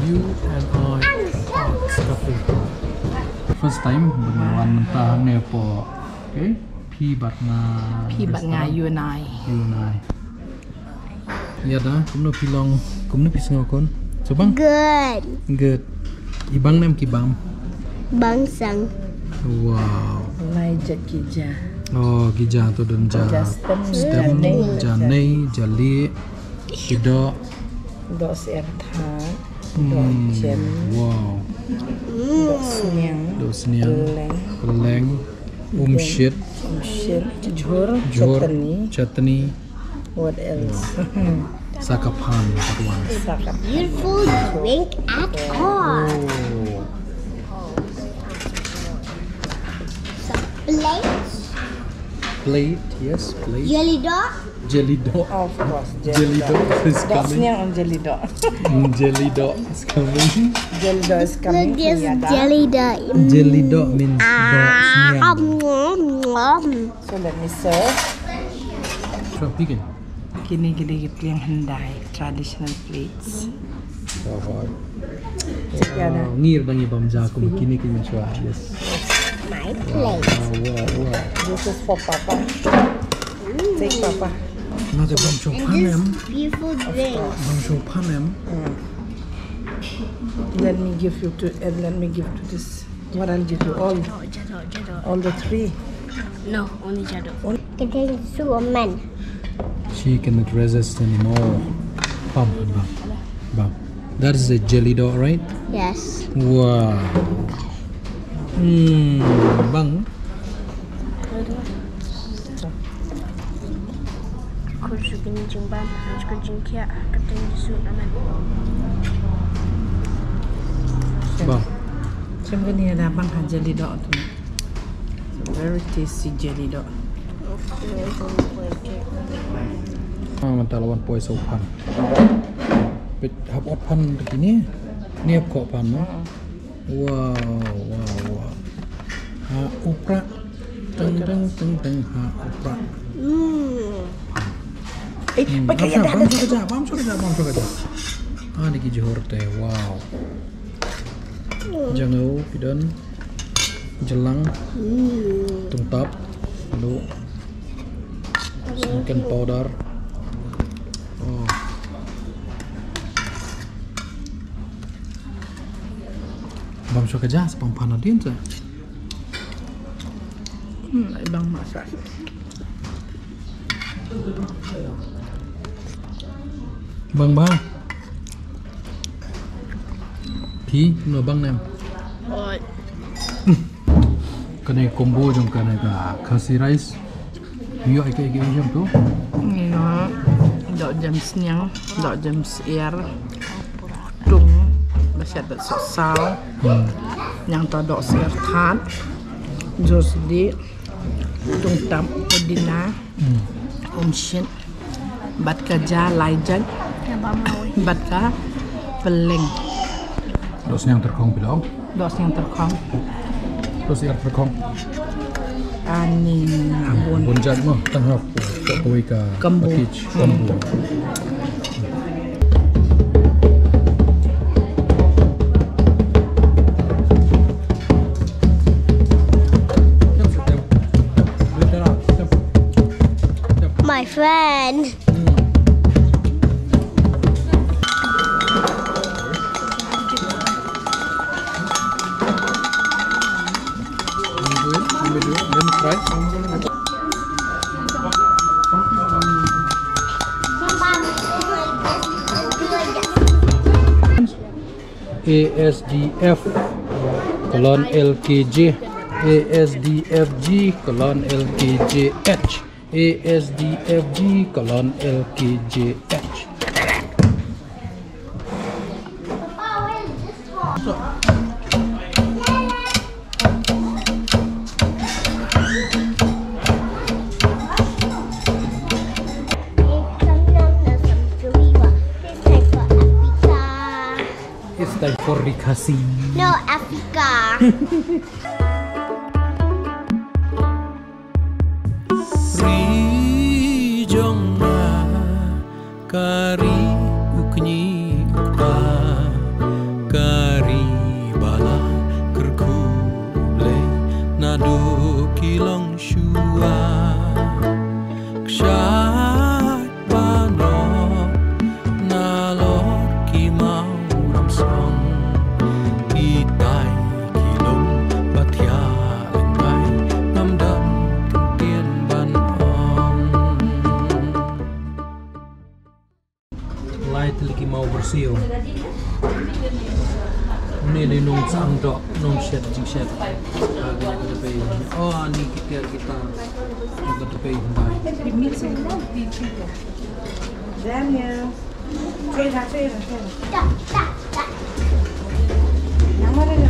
You and I hot couple. First time bermawan mentah ni po. Okay. Pi bat nga you and I. Ya dah, kumno pilong, kumno pisngo kon. So bang? Good. Ibang nam kibam. Bang sang. Wow. Lai jat kija. Oh, gija tu dan stem, jane, jali, kido. Dok serta. Dok jen. Wow. Dok seniang. Peleng. Umshit. Jhor. Chutney. What else? Sakapan. Beautiful drink at all. Plate, yes, plate. Jelly dog. Of course, Jelly dog is coming. on jelly dog. Jelly dog is coming. Jelly dog is coming. Look, there's jelly dog. Jelly dog means dog sniang. So let me serve. So begin. Kini kita yang handai traditional plates. Ngir bangi bamja ko kini kini chua. Yes. My plate. Wow. This is for Papa. Take Papa. Nada bamcho panem. Beautiful drink. Bamcho panem. Let me give to this. What I'll give you all the three. No, only Jado. Contains Superman. She cannot resist anymore. Bam. That is a jelly dog, right? Yes. Wow. Bang. Jingbam, Jinkia, Bang. Macam ni ada abang jelly dog tu. Very tasty jelly dog. Mantap lawan poi sopan. Bet hab pan begini. Ni hab kok pan no. Wow. Ha upra. Teng ha upra. Pakai bam sudah. Ah ni Johor teh. Wow. Jangan pidon. Jelang. Tungtap. Lalu chicken powder. Oh. Bang suka kerja sepang panadin tu. Ibang masak. Bang. Pi no bang nem. Oi. Kena combo jom kena ka curry rice. Yo ai kai jam tu. Ni no. Dok jam seniang, dok jam air. Tung. Masih ada sosau. Yang tu dok siar than. Jos di. Tung tam pudina. Umshin. Bat kerja laijan. Bat ka peleng. Dos yang terkong bilang. Dos yang terkong. Dos yang terkong. Ani abon. Bonjat mo tanghap ko koi ka package kambu. My friend. Then try. ASDF colon LKJ ASDFG colon LKJH ASDFG colon LKJH. It's time for Rikasi. No, Africa. Kari ukni ukta Tynrai lagi mau bersih. Ni le nong sang dok nong shed jing shed. Oh ni kita juga tepi bai. Daniel. Chơi ra. Da, da, da. Yang mana